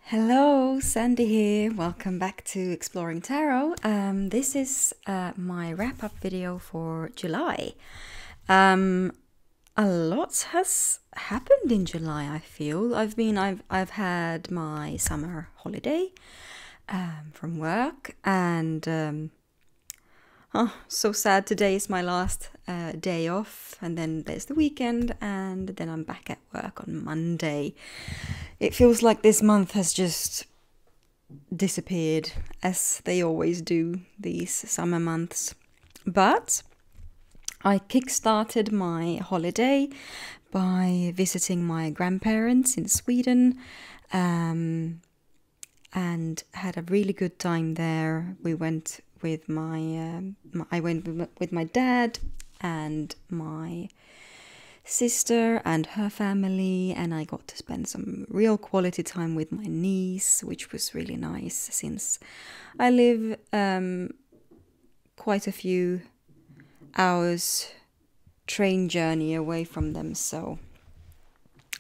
Hello, Sandi here. Welcome back to Exploring Tarot. This is my wrap-up video for July. A lot has happened in July, I feel. I've had my summer holiday from work, and so sad. Today is my last day off, and then there's the weekend, and then I'm back at work on Monday. It feels like this month has just disappeared, as they always do, these summer months. But I kickstarted my holiday by visiting my grandparents in Sweden, and had a really good time there. We went with I went with my dad and my sister and her family, and I got to spend some real quality time with my niece, which was really nice since I live quite a few hours train journey away from them, so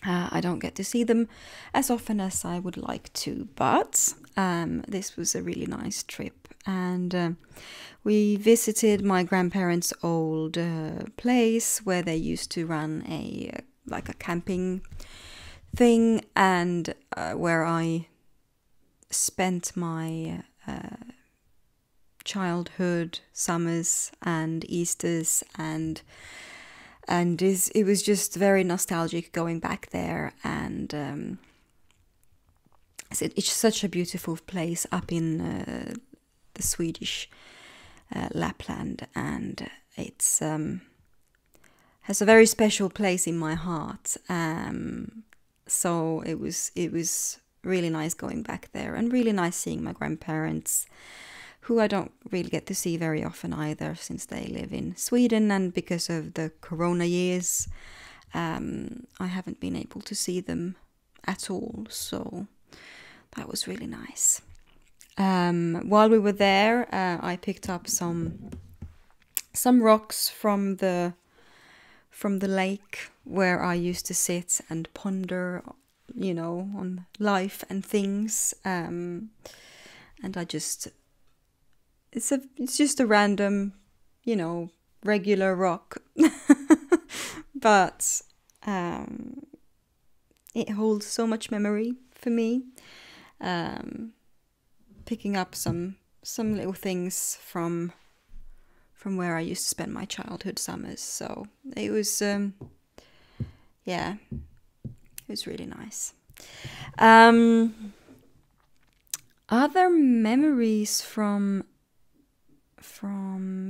I don't get to see them as often as I would like to, but this was a really nice trip. And we visited my grandparents' old place where they used to run a camping thing, and where I spent my childhood summers and Easters, and it was just very nostalgic going back there. And it's such a beautiful place up in the Swedish Lapland, and it's has a very special place in my heart. So it was really nice going back there, and really nice seeing my grandparents, who I don't really get to see very often either, since they live in Sweden, and because of the corona years, I haven't been able to see them at all. So that was really nice. While we were there, I picked up some rocks from the lake where I used to sit and ponder, on life and things. And I just, it's just a random, regular rock, but it holds so much memory for me. Picking up some little things from where I used to spend my childhood summers. So it was, it was really nice. Other memories from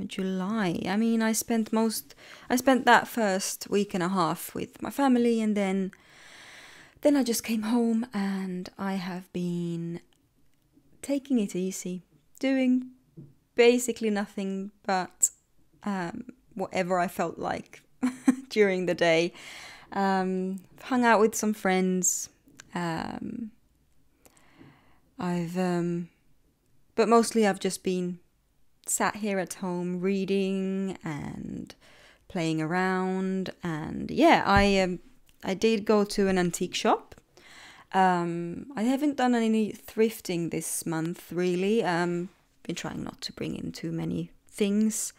July. I mean, I spent that first week and a half with my family, and then I just came home, and I have been taking it easy, doing basically nothing but whatever I felt like during the day. Hung out with some friends. But mostly I've just been sat here at home reading and playing around. And yeah, I did go to an antique shop. I haven't done any thrifting this month, really. Been trying not to bring in too many things.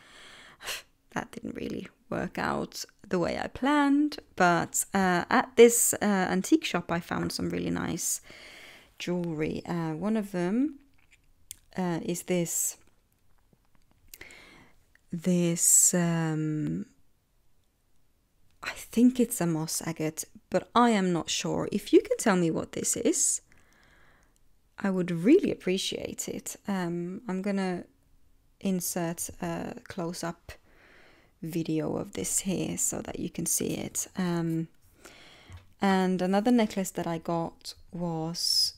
That didn't really work out the way I planned. But at this antique shop, I found some really nice jewelry. One of them is this I think it's a moss agate, but I am not sure. If you can tell me what this is, I would really appreciate it. I'm gonna insert a close-up video of this here so that you can see it. And another necklace that I got was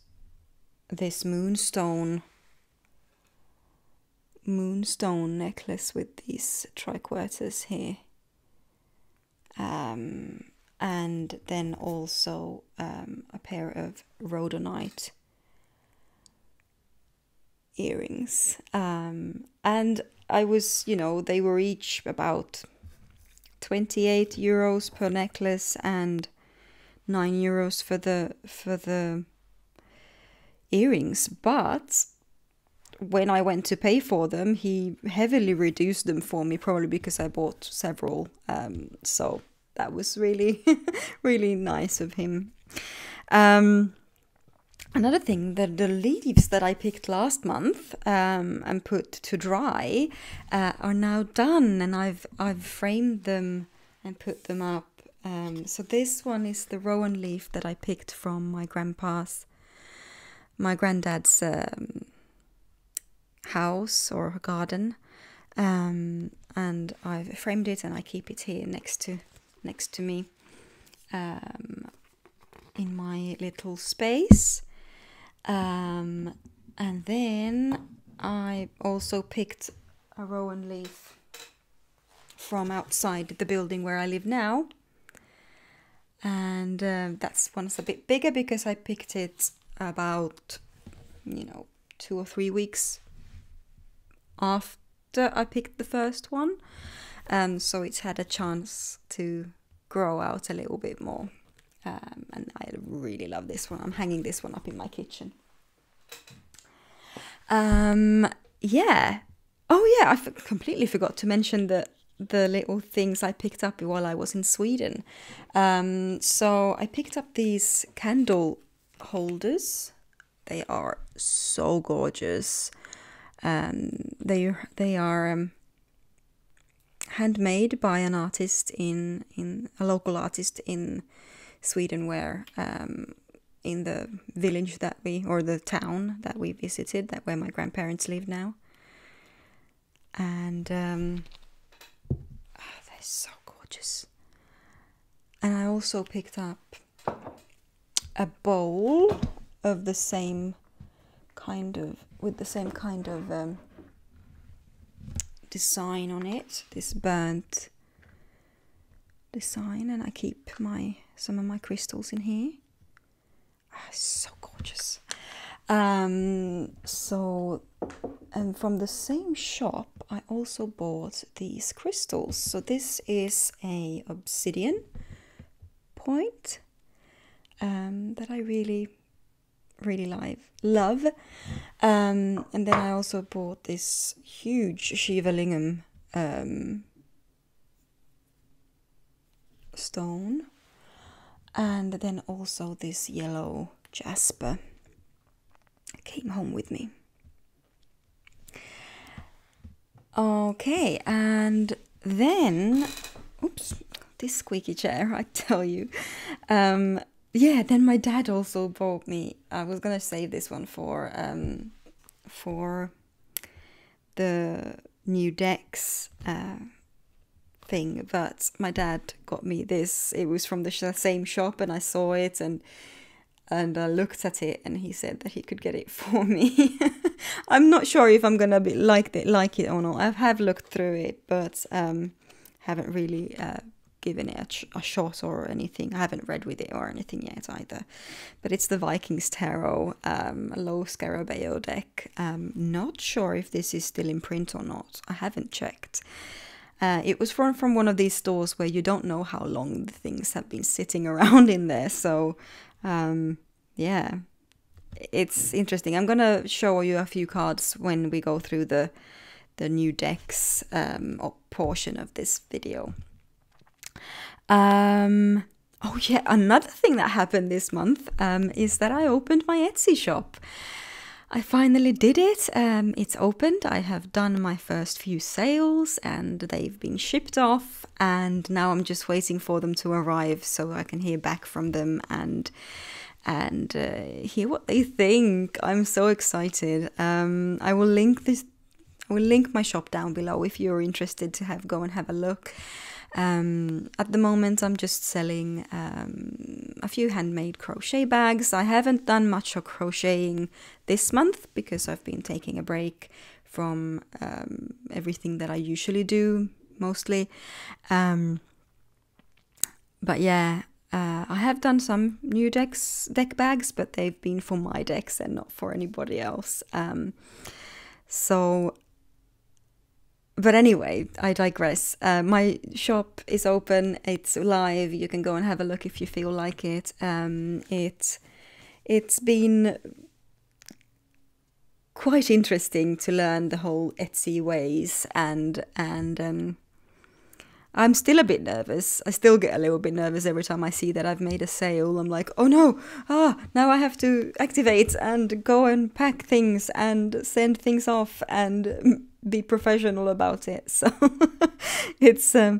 this moonstone necklace with these triquarters here. And then also a pair of rhodonite earrings. And I was, they were each about 28 euros per necklace and 9 euros for the earrings, but when I went to pay for them, he heavily reduced them for me, probably because I bought several. So that was really, really nice of him. Another thing, the leaves that I picked last month and put to dry are now done, and I've framed them and put them up. So this one is the Rowan leaf that I picked from my granddad's house or garden, and I've framed it and I keep it here next to me in my little space. And then I also picked a Rowan leaf from outside the building where I live now, and that one's a bit bigger because I picked it about 2 or 3 weeks after I picked the first one, so it's had a chance to grow out a little bit more. And I really love this one. I'm hanging this one up in my kitchen. Yeah. Oh yeah, I completely forgot to mention the little things I picked up while I was in Sweden. So I picked up these candle holders. They are so gorgeous. They are handmade by an artist in a local artist in Sweden, where in the village the town that we visited, where my grandparents live now. And they're so gorgeous. And I also picked up a bowl of the same kind of design on it, this burnt design, and I keep some of my crystals in here. So gorgeous. And from the same shop I also bought these crystals. So this is a obsidian point that I really love. And then I also bought this huge Shiva Lingam stone, and then also this yellow jasper came home with me. Okay, and then this squeaky chair, I tell you. Yeah, then my dad also bought me, I was gonna save this one for the new decks thing, but my dad got me this. It was from the same shop, and I saw it and I looked at it, and he said that he could get it for me. I'm not sure if I'm gonna like it or not. I have looked through it, but haven't really given it a shot or anything. I haven't read with it or anything yet either. But it's the Vikings Tarot, a low Scarabeo deck. Not sure if this is still in print or not. I haven't checked. It was from one of these stores where you don't know how long the things have been sitting around in there. So, yeah, it's interesting. I'm going to show you a few cards when we go through the new decks portion of this video. Oh yeah, another thing that happened this month is that I opened my Etsy shop. I finally did it. It's opened. I have done my first few sales and they've been shipped off, and now I'm just waiting for them to arrive so I can hear back from them and hear what they think. I'm so excited. I will link my shop down below if you're interested to go and have a look. At the moment I'm just selling a few handmade crochet bags. I haven't done much of crocheting this month because I've been taking a break from everything that I usually do, mostly. But yeah, I have done some new deck bags, but they've been for my decks and not for anybody else. But anyway, I digress. My shop is open. It's live. You can go and have a look if you feel like it. It's been quite interesting to learn the whole Etsy ways, and I'm still a bit nervous. I still get a little bit nervous every time I see that I've made a sale. I'm like, oh no, now I have to activate and go and pack things and send things off and be professional about it. So yeah.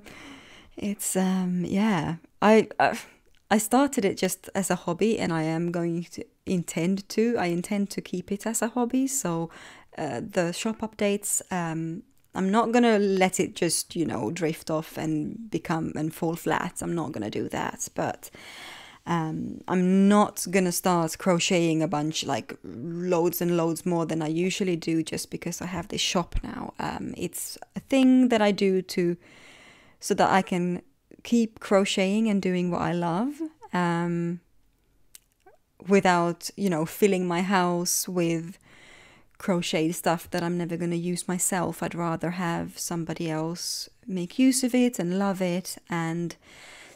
I started it just as a hobby, and I am going to intend to keep it as a hobby. So the shop updates, I'm not gonna let it just, you know, drift off and fall flat. I'm not gonna do that, but I'm not gonna start crocheting a bunch, like loads and loads more than I usually do, just because I have this shop now. It's a thing that I do so that I can keep crocheting and doing what I love, without, you know, filling my house with crochet stuff that I'm never going to use myself. I'd rather have somebody else make use of it and love it, and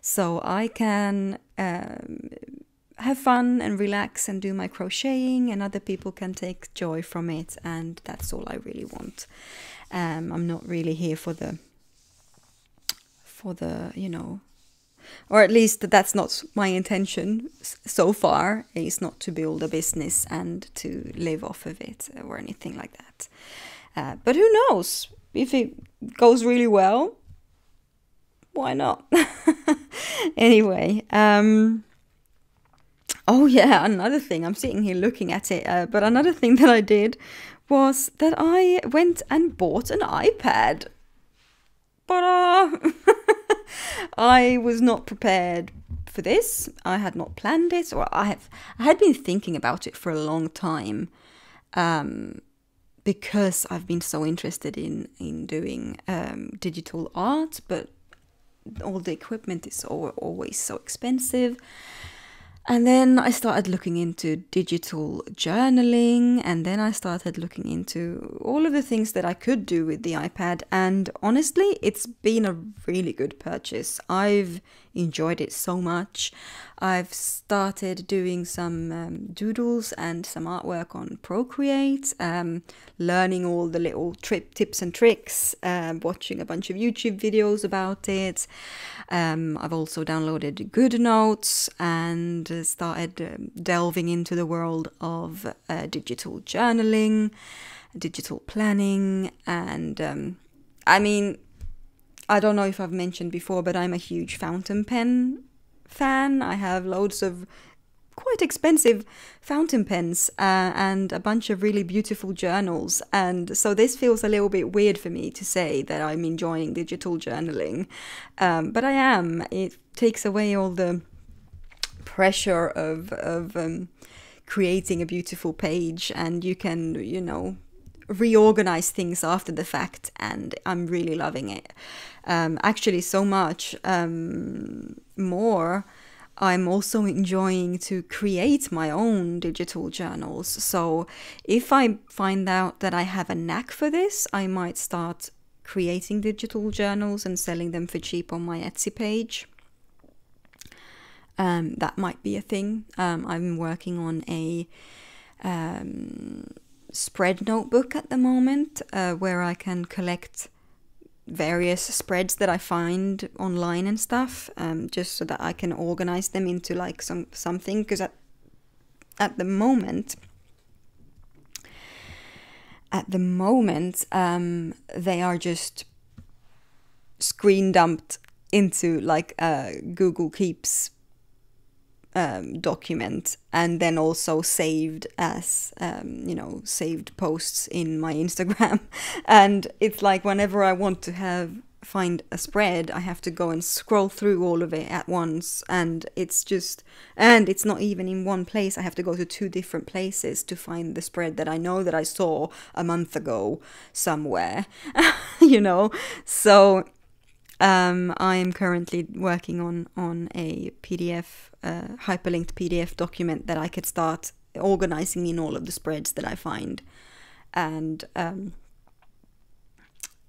so I can have fun and relax and do my crocheting, and other people can take joy from it, and that's all I really want. I'm not really here for the you know, or at least that's not my intention so far, is not to build a business and to live off of it or anything like that. But who knows? If it goes really well, why not? Anyway, oh yeah, another thing, I'm sitting here looking at it, but another thing that I did was that I went and bought an iPad. But I was not prepared for this. I had not planned it, or I had been thinking about it for a long time, because I've been so interested in doing digital art, but all the equipment is always so expensive. And then I started looking into digital journaling, and then I started looking into all of the things that I could do with the iPad. And honestly, it's been a really good purchase. I've enjoyed it so much. I've started doing some doodles and some artwork on Procreate, learning all the little tips and tricks, watching a bunch of YouTube videos about it. I've also downloaded Goodnotes and started delving into the world of digital journaling, digital planning, and I mean, I don't know if I've mentioned before, but I'm a huge fountain pen fan. I have loads of quite expensive fountain pens and a bunch of really beautiful journals, and so this feels a little bit weird for me to say that I'm enjoying digital journaling, but I am. It takes away all the pressure of creating a beautiful page, and you can, you know, reorganize things after the fact, and I'm really loving it. Actually, so much more. I'm also enjoying to create my own digital journals. So if I find out that I have a knack for this, I might start creating digital journals and selling them for cheap on my Etsy page. That might be a thing. I'm working on a spread notebook at the moment, where I can collect various spreads that I find online and stuff, just so that I can organize them into like something, because at the moment they are just screen dumped into like a Google Keeps document, and then also saved as you know, saved posts in my Instagram. And it's like whenever I want to find a spread, I have to go and scroll through all of it at once, and it's not even in one place. I have to go to 2 different places to find the spread that I know that I saw a month ago somewhere. You know, so I am currently working on a PDF, hyperlinked PDF document that I could start organizing in all of the spreads that I find. And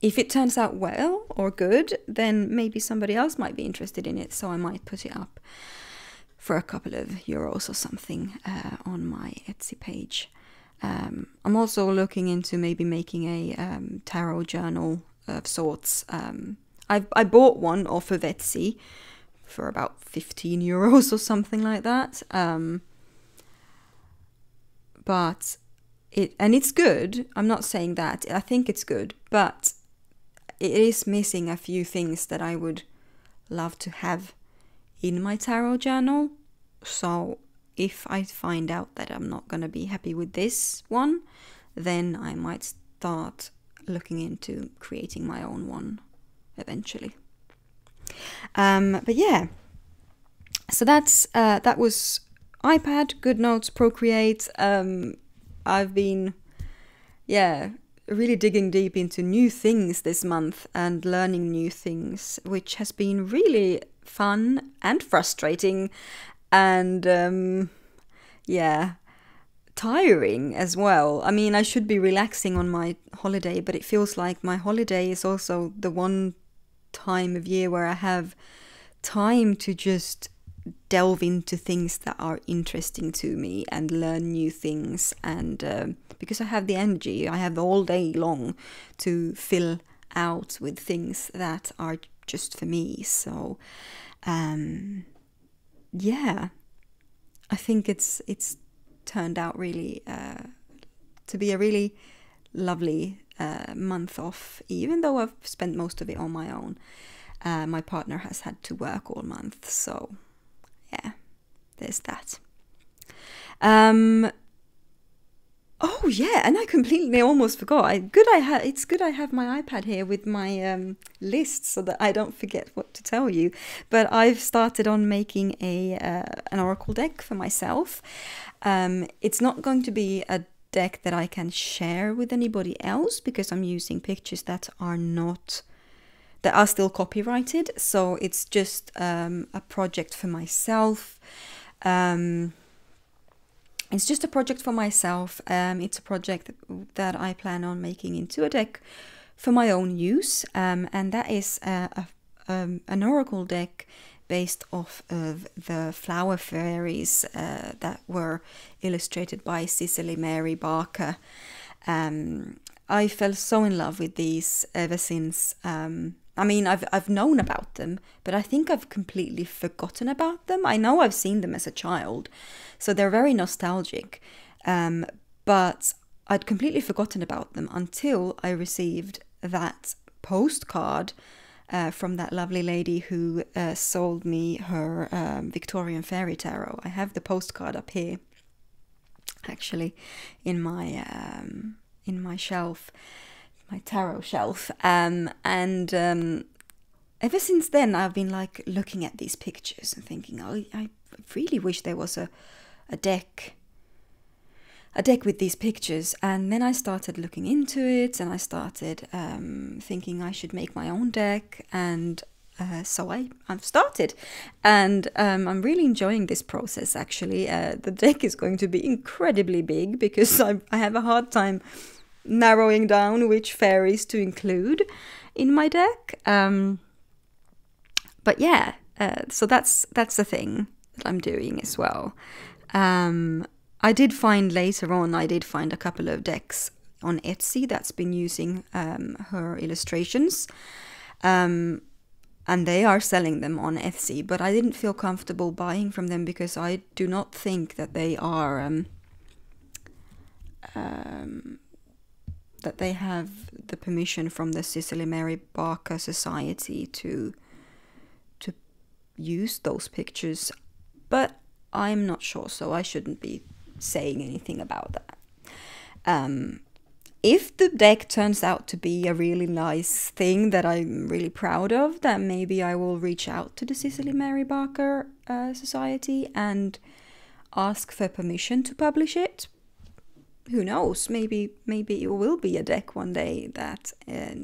if it turns out well or good, then maybe somebody else might be interested in it. So I might put it up for a couple of euros or something on my Etsy page. I'm also looking into maybe making a tarot journal of sorts. I bought one off of Etsy for about 15 euros or something like that. But it's good. I'm not saying that. I think it's good, but it is missing a few things that I would love to have in my tarot journal. So if I find out that I'm not going to be happy with this one, then I might start looking into creating my own one eventually. But yeah, so that was iPad, Goodnotes, Procreate. I've been, really digging deep into new things this month and learning new things, which has been really fun and frustrating and tiring as well. I mean, I should be relaxing on my holiday, but it feels like my holiday is also the one time of year where I have time to just delve into things that are interesting to me and learn new things, and because I have the energy, I have all day long to fill out with things that are just for me. So I think it's turned out really to be a really lovely month off, even though I've spent most of it on my own. My partner has had to work all month, so yeah, there's that. Oh yeah, and I completely almost forgot. It's good I have my iPad here with my list so that I don't forget what to tell you. But I've started on making an oracle deck for myself. It's not going to be a deck that I can share with anybody else because I'm using pictures that are still copyrighted. So it's just a project for myself. It's just a project for myself. It's a project that I plan on making into a deck for my own use, and that is an oracle deck based off of the flower fairies that were illustrated by Cicely Mary Barker. I fell so in love with these ever since. I mean, I've known about them, but I think I've completely forgotten about them. I know I've seen them as a child, so they're very nostalgic, but I'd completely forgotten about them until I received that postcard from that lovely lady who sold me her Victorian fairy tarot. I have the postcard up here, actually, in my shelf. My tarot shelf, and ever since then I've been like looking at these pictures and thinking, oh, I really wish there was a deck with these pictures. And then I started looking into it, and I started thinking I should make my own deck, and so I've started, and I'm really enjoying this process. Actually, the deck is going to be incredibly big because I have a hard time narrowing down which fairies to include in my deck. But yeah, so that's the thing that I'm doing as well. I did find later on, a couple of decks on Etsy that's been using her illustrations. And they are selling them on Etsy, but I didn't feel comfortable buying from them because I do not think that they are that they have the permission from the Cicely Mary Barker Society to use those pictures, but I'm not sure, so I shouldn't be saying anything about that. If the deck turns out to be a really nice thing that I'm really proud of, then maybe I will reach out to the Cicely Mary Barker Society and ask for permission to publish it. Who knows? Maybe it will be a deck one day that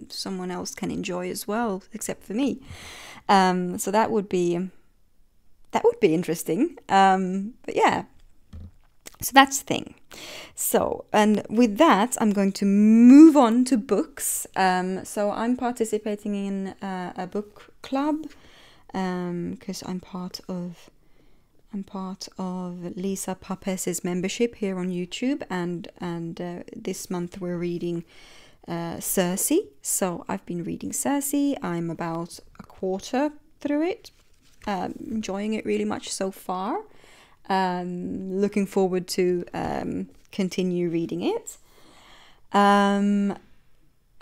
someone else can enjoy as well, except for me. So that would be interesting. But yeah, so that's the thing. So, and with that, I'm going to move on to books. So I'm participating in a book club because I'm part of I'm part of Lisa Papes's membership here on YouTube, and this month we're reading Circe. So I've been reading Circe. I'm about a quarter through it, enjoying it really much so far. Looking forward to continue reading it.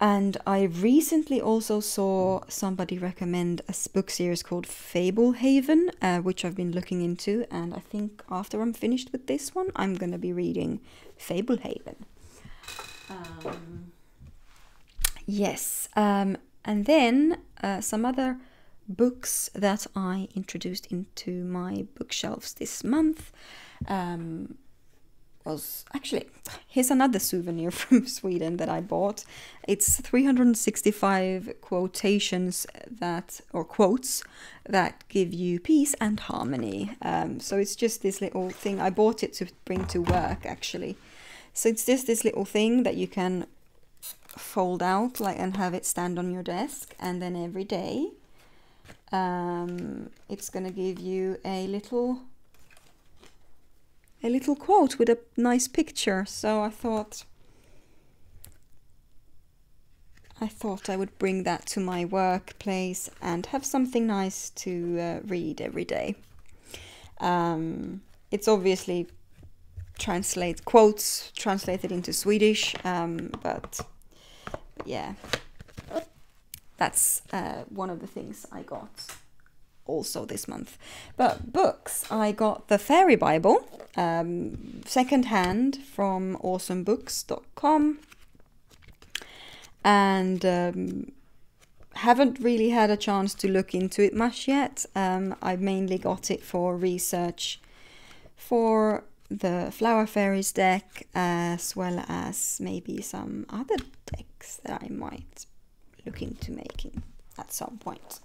And I recently also saw somebody recommend a book series called Fablehaven, which I've been looking into. And I think after I'm finished with this one, I'm going to be reading Fablehaven. Yes. And then some other books that I introduced into my bookshelves this month was actually, here's another souvenir from Sweden that I bought. It's 365 quotations or quotes that give you peace and harmony. So it's just this little thing. I bought it to bring to work, actually. So it's just this little thing that you can fold out and have it stand on your desk, and then every day it's gonna give you a little quote with a nice picture. So I thought I would bring that to my workplace and have something nice to read every day. It's obviously translated into Swedish, but yeah, that's one of the things I got also this month. But books, I got the Fairy Bible, second hand from awesomebooks.com, and haven't really had a chance to look into it much yet. I mainly got it for research for the Flower Fairies deck, as well as maybe some other decks that I might look into making at some point.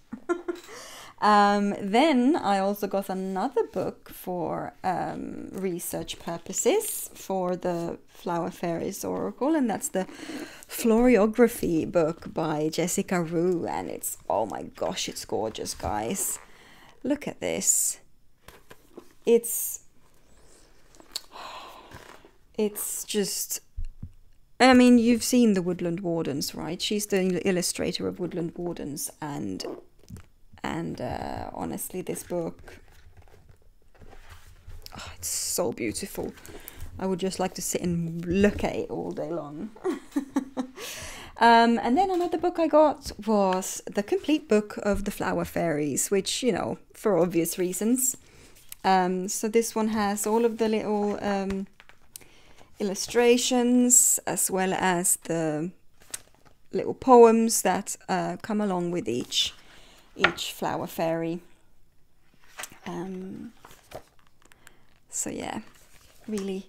Then I also got another book for research purposes for the Flower Fairies Oracle, and that's the Floriography book by Jessica Rue, and it's, oh my gosh, it's gorgeous, guys. Look at this. It's just, I mean, you've seen the Woodland Wardens, right? She's the illustrator of Woodland Wardens, and honestly, this book, it's so beautiful. I would just like to sit and look at it all day long. And then another book I got was the complete book of the Flower Fairies, which, for obvious reasons. So this one has all of the little illustrations, as well as the little poems that come along with each flower fairy. So yeah, really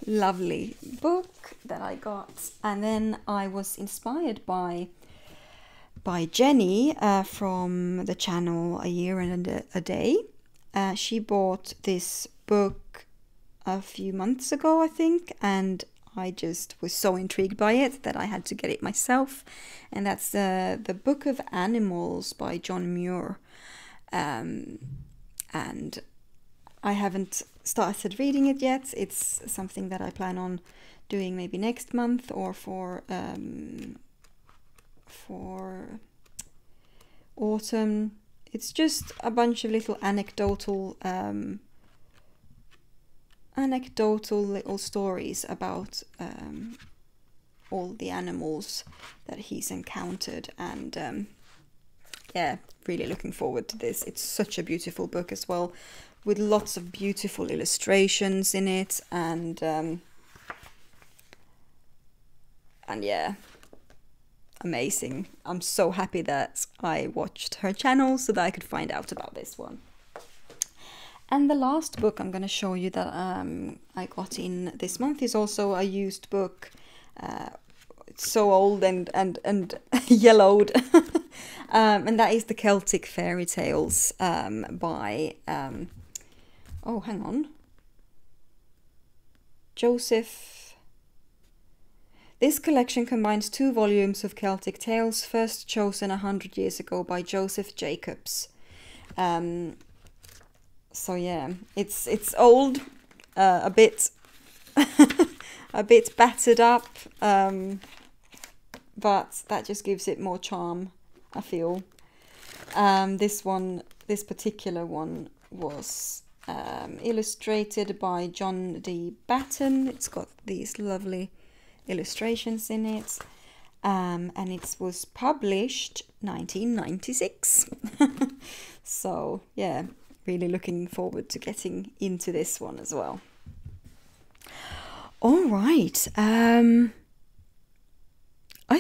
lovely book that I got. And then I was inspired by Jenny from the channel A Year and a Day. She bought this book a few months ago, I think, and I just was so intrigued by it that I had to get it myself. And that's the Book of Animals by John Muir. And I haven't started reading it yet. It's something that I plan on doing maybe next month, or for autumn. It's just a bunch of little anecdotal little stories about all the animals that he's encountered, and yeah, really looking forward to this. It's such a beautiful book as well, with lots of beautiful illustrations in it, and yeah, amazing. I'm so happy that I watched her channel so that I could find out about this one. And the last book I'm going to show you that I got in this month is also a used book. It's so old and yellowed. And that is the Celtic Fairy Tales by... oh, hang on. Joseph... This collection combines 2 volumes of Celtic tales, first chosen 100 years ago by Joseph Jacobs. So yeah, it's old, a bit a bit battered up, but that just gives it more charm, I feel. This particular one was illustrated by John D. Batten. It's got these lovely illustrations in it, and it was published 1996. So yeah, really looking forward to getting into this one as well. All right, I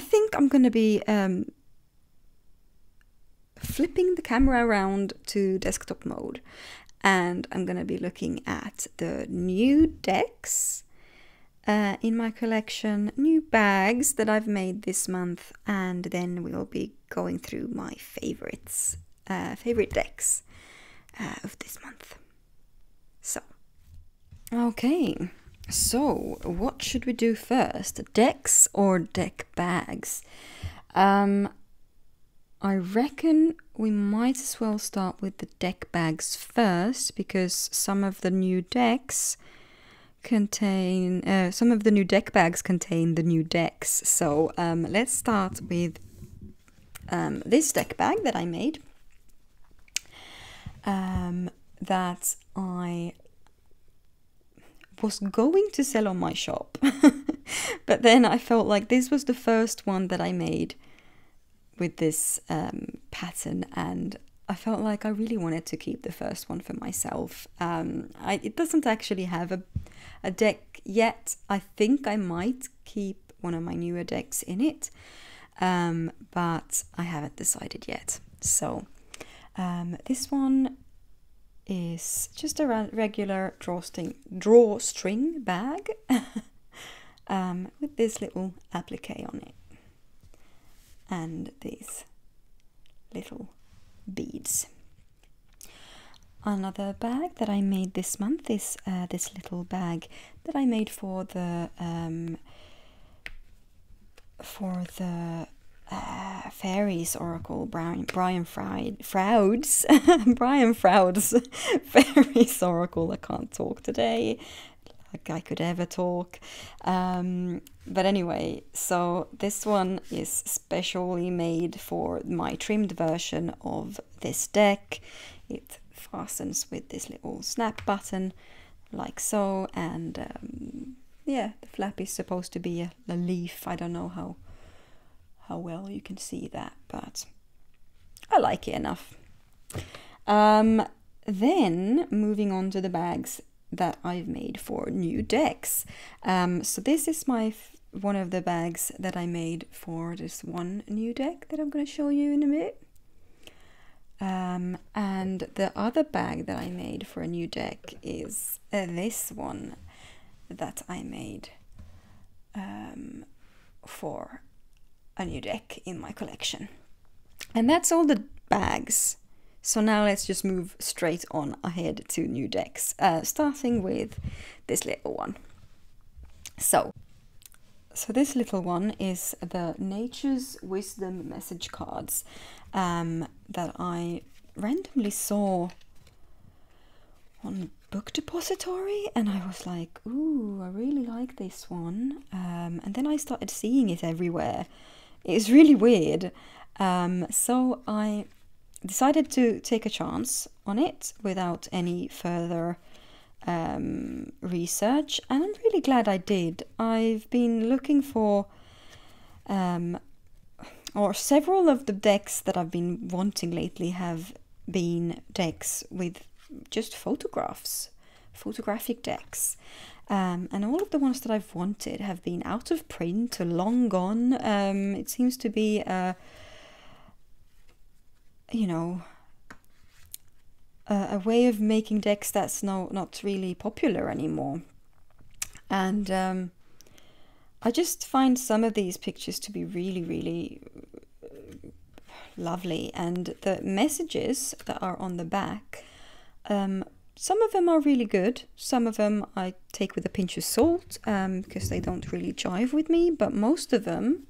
think I'm going to be flipping the camera around to desktop mode, and I'm going to be looking at the new decks in my collection, new bags that I've made this month, and then we'll be going through my favorite decks of this month. So, okay. So, what should we do first? Decks or deck bags? I reckon we might as well start with the deck bags first, because some of the new decks contain, some of the new deck bags contain the new decks. So let's start with this deck bag that I made, that I was going to sell on my shop, but then I felt like this was the first one that I made with this pattern, and I felt like I really wanted to keep the first one for myself. It doesn't actually have a deck yet. I think I might keep one of my newer decks in it, but I haven't decided yet. So this one is just a regular drawstring bag with this little applique on it and these little beads. Another bag that I made this month is this little bag that I made for the Fairies Oracle, Brian Froud's Brian Froud's Fairies Oracle. I can't talk today, like I could ever talk. But anyway, so this one is specially made for my trimmed version of this deck. It fastens with this little snap button, like so, and yeah, the flap is supposed to be a leaf. I don't know how well you can see that, but I like it enough. Then moving on to the bags that I've made for new decks. So this is one of the bags that I made for this one new deck that I'm going to show you in a bit. And the other bag that I made for a new deck is this one that I made for a new deck in my collection. And that's all the bags. So now let's just move straight on ahead to new decks, starting with this little one. So this little one is the Nature's Wisdom message cards that I randomly saw on Book Depository, and I was like, ooh, I really like this one. And then I started seeing it everywhere. It's really weird. So I decided to take a chance on it without any further research, and I'm really glad I did. I've been looking for or several of the decks that I've been wanting lately have been decks with just photographic decks, and all of the ones that I've wanted have been out of print or long gone. It seems to be a way of making decks that's not really popular anymore. And I just find some of these pictures to be really, really lovely. And the messages that are on the back, some of them are really good. Some of them I take with a pinch of salt because they don't really jive with me. But most of them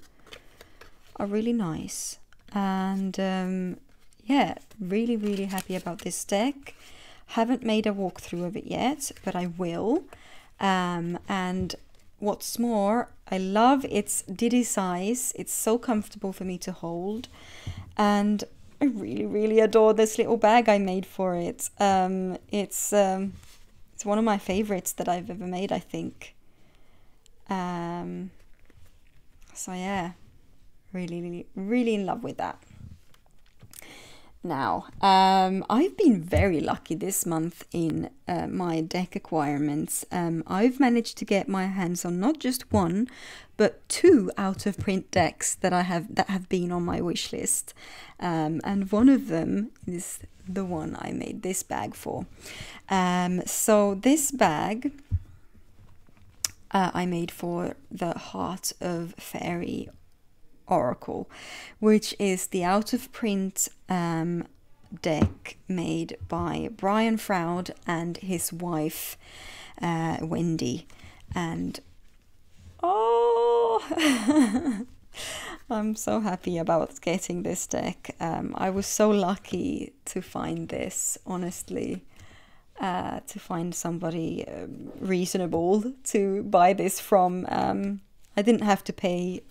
are really nice. And yeah, really, really happy about this deck. Haven't made a walkthrough of it yet, but I will. And what's more, I love its Diddy size. It's so comfortable for me to hold, and I really, really adore this little bag I made for it. It's one of my favorites that I've ever made, I think. So yeah, really, really, really in love with that. Now, I've been very lucky this month in my deck acquirements. I've managed to get my hands on not just one, but 2 out of print decks that have been on my wish list. And one of them is the one I made this bag for. So this bag I made for the Heart of Fairy Oracle, which is the out of print deck made by Brian Froud and his wife Wendy. And oh I'm so happy about getting this deck. I was so lucky to find this, honestly. To find somebody reasonable to buy this from. I didn't have to pay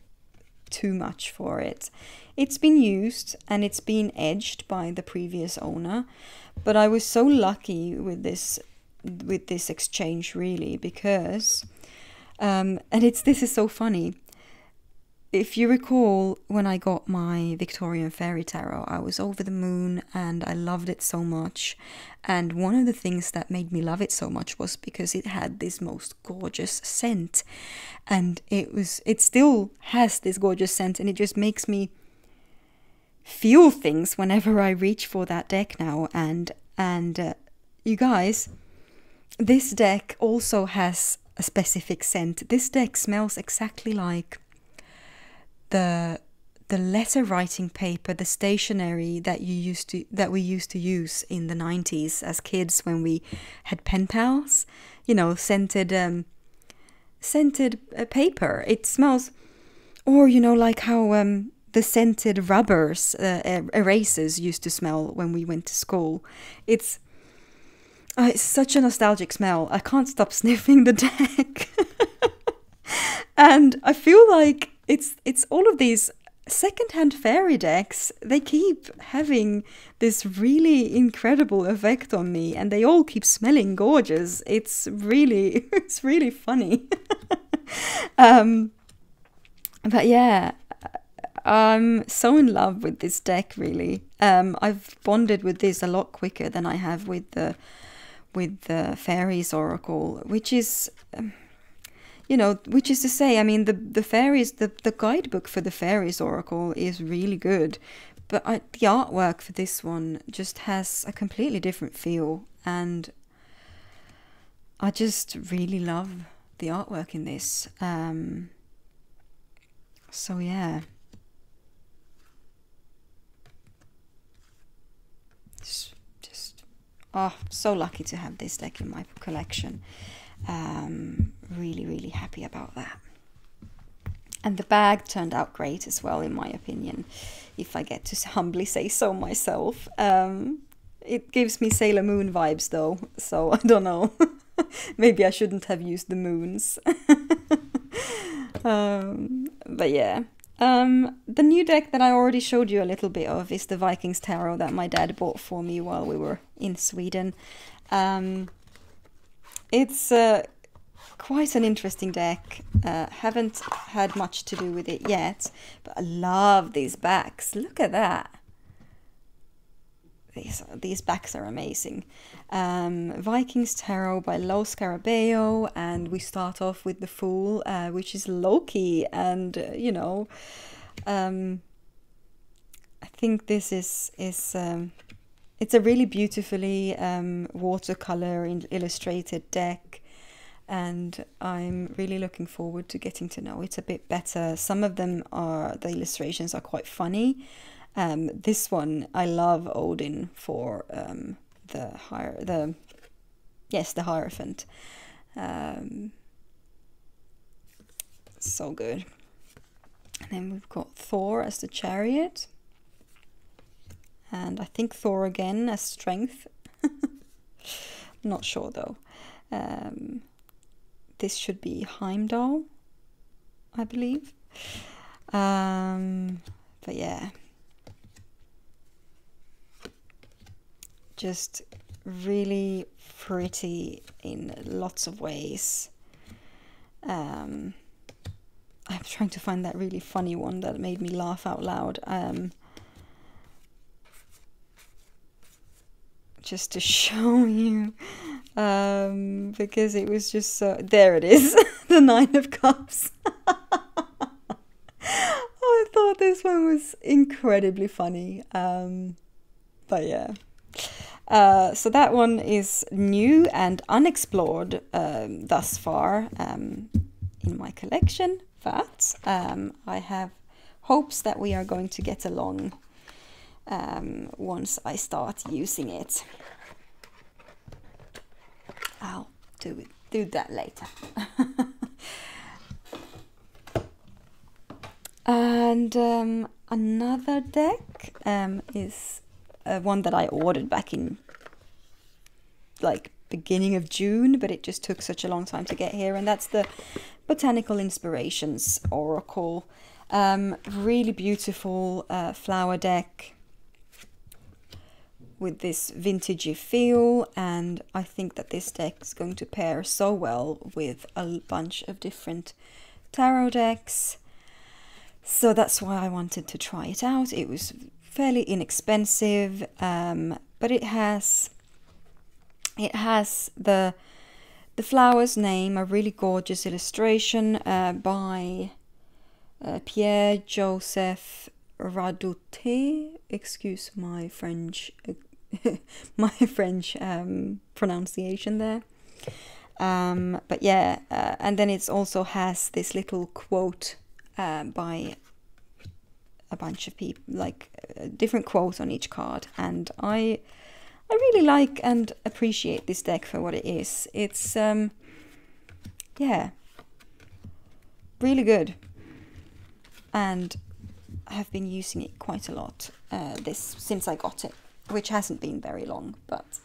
too much for it. It's been used and it's been edged by the previous owner, but I was so lucky with this exchange, really, because and this is so funny. If you recall, when I got my Victorian Fairy Tarot, I was over the moon and I loved it so much. And one of the things that made me love it so much was because it had this most gorgeous scent. And it still has this gorgeous scent, and it just makes me feel things whenever I reach for that deck now. And you guys, this deck also has a specific scent. This deck smells exactly like the letter writing paper, the stationery that we used to use in the 90s as kids when we had pen pals, you know, scented paper. It smells, or you know, like how the scented rubbers, erasers used to smell when we went to school. It's such a nostalgic smell. I can't stop sniffing the deck. And I feel like it's all of these secondhand fairy decks. They keep having this really incredible effect on me, and they all keep smelling gorgeous. It's really funny. But yeah, I'm so in love with this deck, really. I've bonded with this a lot quicker than I have with the Fairies Oracle, which is which is to say, I mean, the fairies, the guidebook for the Fairies Oracle is really good, but the artwork for this one just has a completely different feel, and I just really love the artwork in this. So yeah, just so lucky to have this deck in my collection. Really happy about that. And the bag turned out great as well, in my opinion, if I get to humbly say so myself. It gives me Sailor Moon vibes though, so I don't know. Maybe I shouldn't have used the moons. But yeah. The new deck that I already showed you a little bit of is the Vikings Tarot that my dad bought for me while we were in Sweden. It's quite an interesting deck. Haven't had much to do with it yet, but I love these backs. Look at that. These backs are amazing. Vikings Tarot by Lo Scarabeo, and we start off with the Fool, which is Loki, and I think this is it's a really beautifully watercolor illustrated deck, and I'm really looking forward to getting to know it a bit better. Some of them the illustrations are quite funny. This one, I love Odin for the Hierophant. So good. And then we've got Thor as the Chariot. And I think Thor again as Strength. Not sure though. This should be Heimdall, I believe. But yeah, just really pretty in lots of ways. I'm trying to find that really funny one that made me laugh out loud. Just to show you, because it was just so... There it is, the Nine of Cups. I thought this one was incredibly funny. But yeah. So that one is new and unexplored thus far in my collection, but I have hopes that we are going to get along once I start using it. I'll do that later. And another deck is one that I ordered back in like beginning of June, but it just took such a long time to get here, and that's the Botanical Inspirations Oracle. Really beautiful flower deck with this vintagey feel, and I think that this deck is going to pair so well with a bunch of different tarot decks. So that's why I wanted to try it out. It was fairly inexpensive, but it has the flower's name, a really gorgeous illustration by Pierre Joseph Radoté. Excuse my French pronunciation there. But yeah, and then it also has this little quote by a bunch of people, like different quotes on each card, and I really like and appreciate this deck for what it is. It's yeah, really good, and I have been using it quite a lot since I got it, which hasn't been very long. But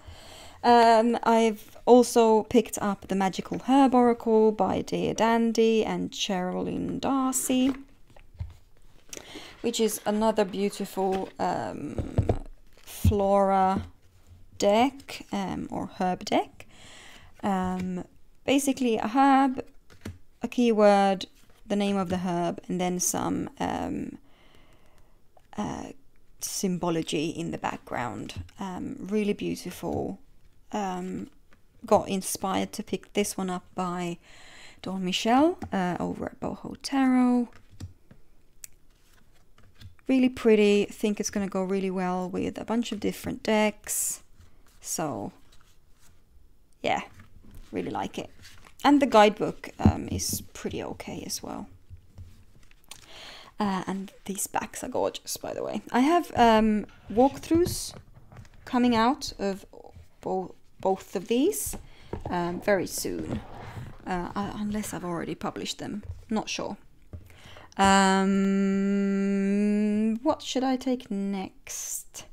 I've also picked up the Magical Herb Oracle by Dear Dandy and Sherilyn Darcy, which is another beautiful flora deck or herb deck. Basically a herb, a keyword, the name of the herb, and then some symbology in the background. Really beautiful. Got inspired to pick this one up by Dawn Michelle over at Boho Tarot. Really pretty. Think it's going to go really well with a bunch of different decks. So yeah, really like it. And the guidebook is pretty okay as well. And these backs are gorgeous, by the way. I have walkthroughs coming out of both of these very soon, unless I've already published them. Not sure. What should I take next?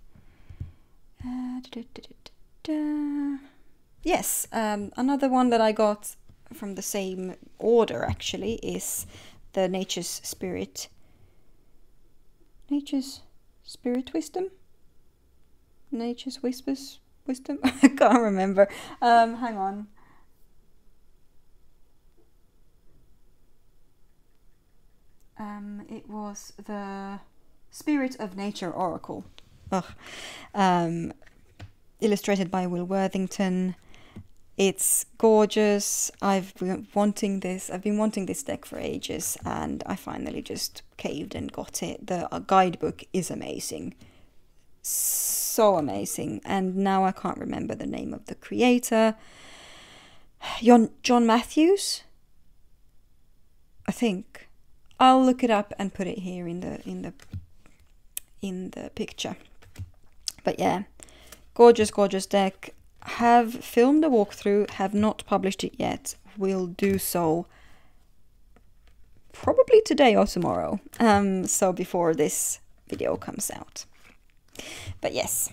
Yes, another one that I got from the same order actually is the Nature's Spirit Wisdom? Nature's Whispers Wisdom? I can't remember. Hang on. It was the Spirit of Nature Oracle. Illustrated by Will Worthington. It's gorgeous. I've been wanting this deck for ages, and I finally just caved and got it. The guidebook is amazing. So amazing. And now I can't remember the name of the creator. John Matthews, I think. I'll look it up and put it here in the picture. But yeah, gorgeous deck. Have filmed a walkthrough, have not published it yet. Will do so probably today or tomorrow. So before this video comes out. But yes,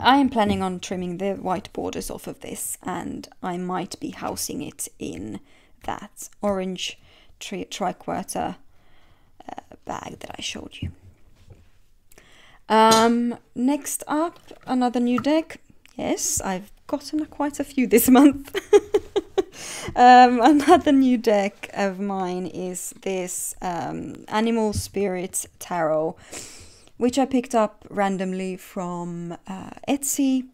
I am planning on trimming the white borders off of this, and I might be housing it in that orange triquarter bag that I showed you. Next up, another new deck. Yes, I've gotten quite a few this month. Another new deck of mine is this Animal Spirit Tarot, which I picked up randomly from Etsy,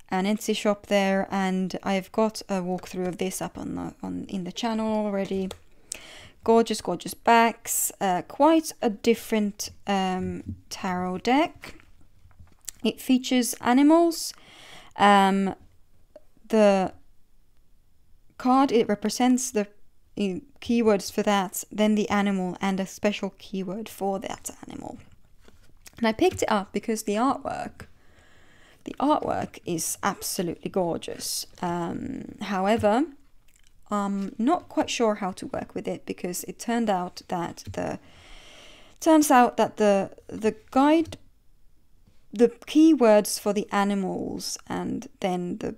an Etsy shop there, and I've got a walkthrough of this up in the channel already. Gorgeous, gorgeous backs. Quite a different tarot deck. It features animals. The card, it represents the keywords for that, then the animal, and a special keyword for that animal. And I picked it up because the artwork is absolutely gorgeous. However, I'm not quite sure how to work with it, because it turned out that the keywords for the animals and then the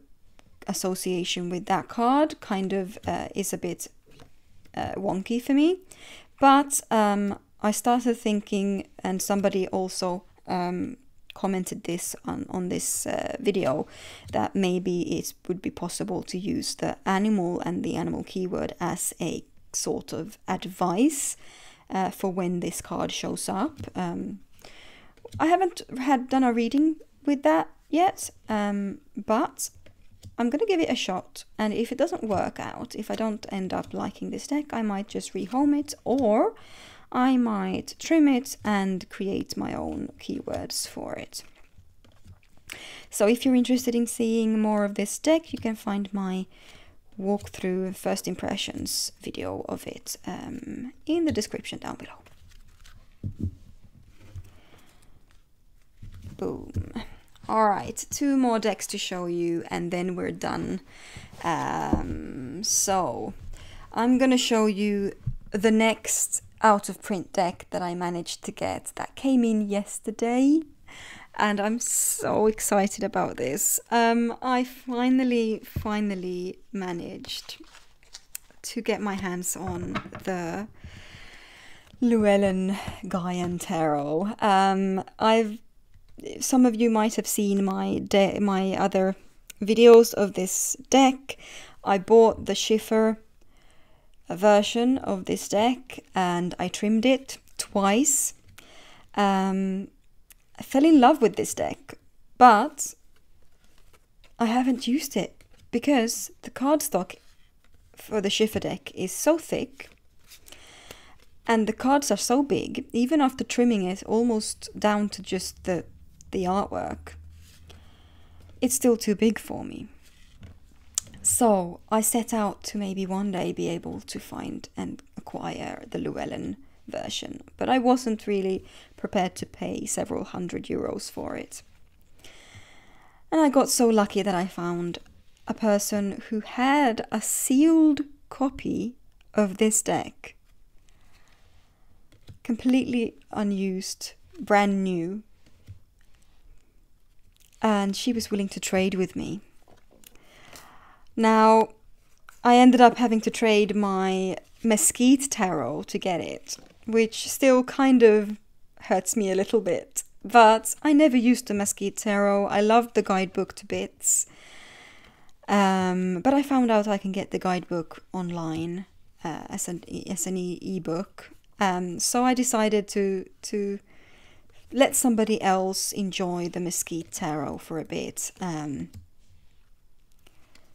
association with that card kind of is a bit wonky for me. But I started thinking, and somebody also commented this on this video, that maybe it would be possible to use the animal and the animal keyword as a sort of advice for when this card shows up. I haven't done a reading with that yet, but I'm going to give it a shot, and if it doesn't work out, if I don't end up liking this deck, I might just rehome it, or I might trim it and create my own keywords for it. So if you're interested in seeing more of this deck, you can find my walkthrough first impressions video of it in the description down below. Boom. Alright, 2 more decks to show you and then we're done. So I'm gonna show you the next out of print deck that I managed to get, that came in yesterday, and I'm so excited about this. I finally managed to get my hands on the Llewellyn Gaian Tarot. Some of you might have seen my other videos of this deck. I bought the Schiffer version of this deck and I trimmed it twice. I fell in love with this deck, but I haven't used it because the cardstock for the Schiffer deck is so thick and the cards are so big, even after trimming it almost down to just the artwork, it's still too big for me. So I set out to maybe one day be able to find and acquire the Llewellyn version, but I wasn't really prepared to pay several €100 for it. And I got so lucky that I found a person who had a sealed copy of this deck, completely unused, brand new, and she was willing to trade with me. Now, I ended up having to trade my Mesquite Tarot to get it, which still kind of hurts me a little bit. But I never used the Mesquite Tarot. I loved the guidebook to bits. But I found out I can get the guidebook online as an e-book. So I decided to let somebody else enjoy the Mesquite Tarot for a bit.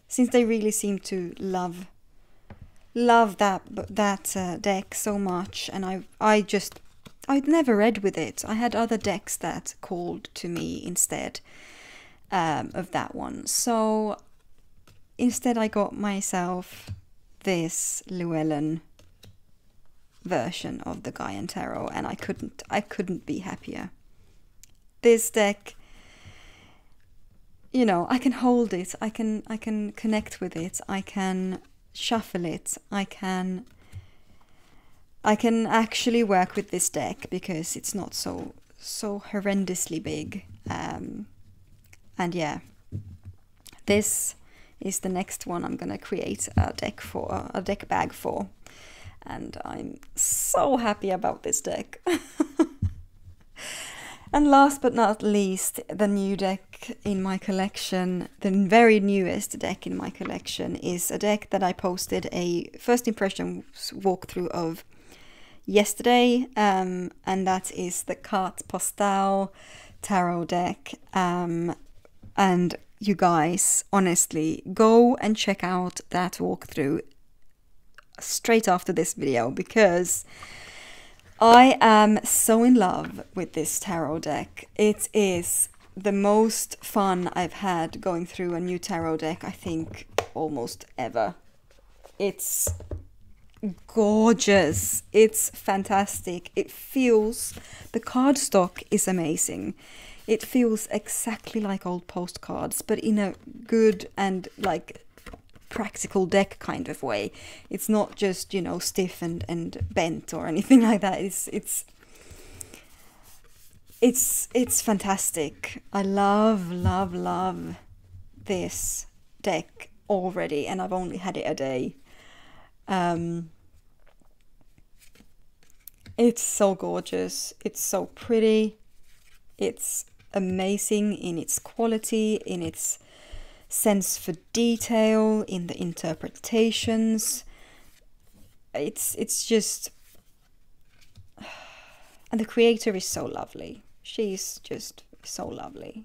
Since they really seem to love that deck so much, and I'd never read with it. I had other decks that called to me instead of that one. So instead I got myself this Llewellyn version of the Gaian Tarot, and I couldn't be happier. This deck, you know, I can hold it, I can connect with it, I can shuffle it, I can actually work with this deck because it's not so horrendously big. And yeah, this is the next one I'm gonna create a deck bag for. And I'm so happy about this deck. And last but not least, the new deck in my collection, the very newest deck in my collection, is a deck that I posted a first impressions walkthrough of yesterday, and that is the Carte Postale tarot deck. And you guys, honestly, go and check out that walkthrough straight after this video, because I am so in love with this tarot deck. It is the most fun I've had going through a new tarot deck, I think, almost ever. It's gorgeous. It's fantastic. It feels, the cardstock is amazing. It feels exactly like old postcards, but in a good and like practical deck kind of way. It's not just, you know, stiff and bent or anything like that. It's fantastic. I love this deck already, and I've only had it a day. It's so gorgeous. It's so pretty. It's amazing in its quality, in its sense for detail, in the interpretations. It's just, and the creator is so lovely. She's just so lovely.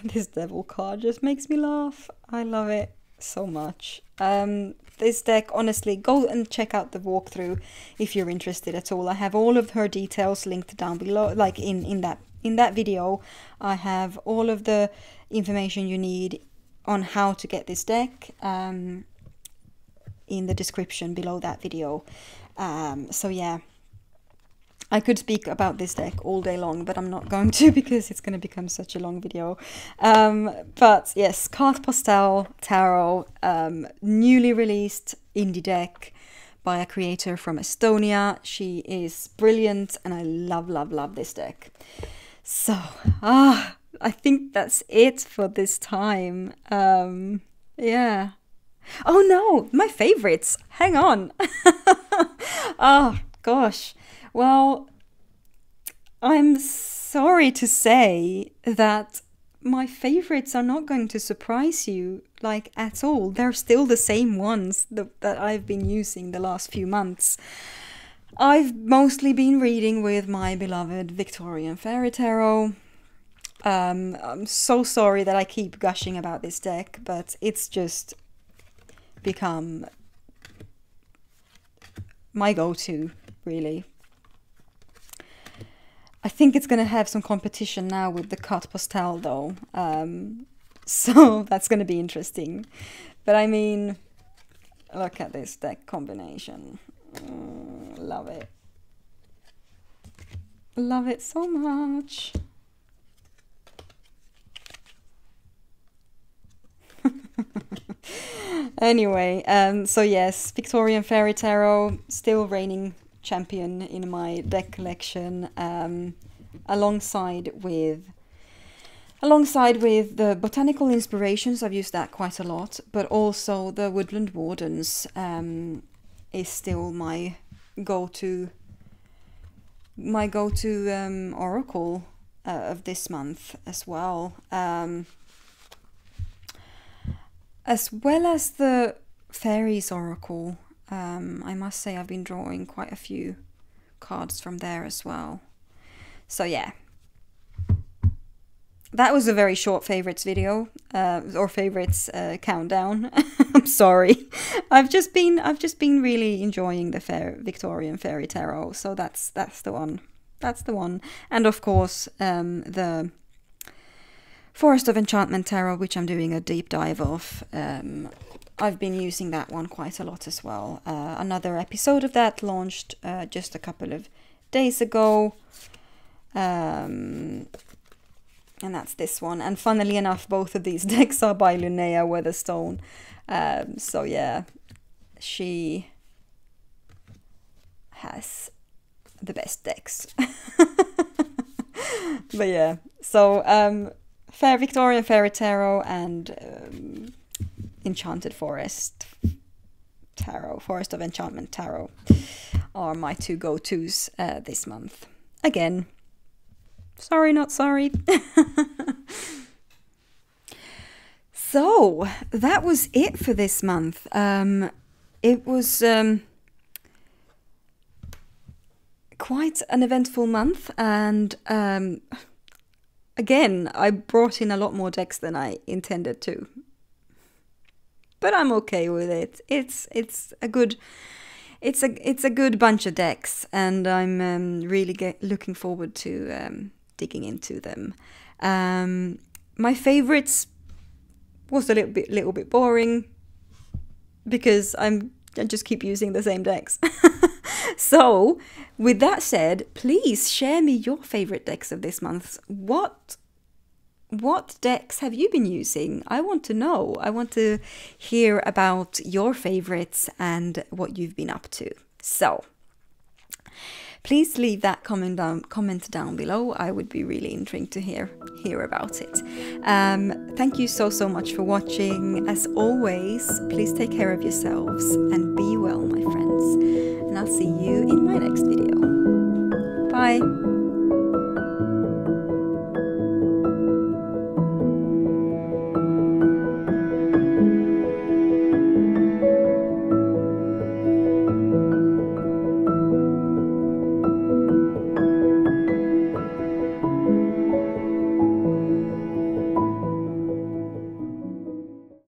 This devil card just makes me laugh. I love it so much. This deck, honestly, go and check out the walkthrough if you're interested at all. I have all of her details linked down below, like in that video. I have all of the information you need on how to get this deck in the description below that video. So yeah, I could speak about this deck all day long, but I'm not going to, because it's going to become such a long video. But yes, Carte Postale Tarot, newly released indie deck by a creator from Estonia. She is brilliant, and I love this deck. So, I think that's it for this time. Yeah. Oh no, my favorites. Hang on. Oh gosh. Well, I'm sorry to say that my favorites are not going to surprise you, like, at all. They're still the same ones that I've been using the last few months. I've mostly been reading with my beloved Victorian Fairy Tarot. I'm so sorry that I keep gushing about this deck, but it's just become my go-to, really. I think it's going to have some competition now with the Carte Postale, though. So that's going to be interesting. But I mean, look at this deck combination. Love it. Love it so much. Anyway, so yes, Victorian Fairy Tarot, still reigning champion in my deck collection, alongside with the Botanical Inspirations. I've used that quite a lot, but also the Woodland Wardens is still my go-to oracle of this month as well. As well as the Fairies Oracle. I must say I've been drawing quite a few cards from there as well. So yeah, that was a very short favorites video, or favorites countdown. I'm sorry. I've just been really enjoying the Victorian Fairy Tarot. So that's the one. That's the one. And of course, the Forest of Enchantment Tarot, which I'm doing a deep dive of. I've been using that one quite a lot as well. Another episode of that launched just a couple of days ago. And that's this one. And funnily enough, both of these decks are by Linnea Weatherstone. So yeah, she has the best decks. But yeah, so Fair Victorian Fairy Tarot and Enchanted Forest Tarot, Forest of Enchantment Tarot are my two go-tos this month. Again, sorry, not sorry. So that was it for this month. It was quite an eventful month, and again, I brought in a lot more decks than I intended to. But I'm okay with it. It's a good bunch of decks, and I'm really looking forward to digging into them. My favorites was a little bit boring because I just keep using the same decks. So, with that said, please share me your favorite decks of this month. What decks have you been using? I want to know. I want to hear about your favorites and what you've been up to. So, please leave that comment down below. I would be really intrigued to hear about it. Thank you so much for watching. As always, please take care of yourselves and be well, my friends. And I'll see you in my next video. Bye.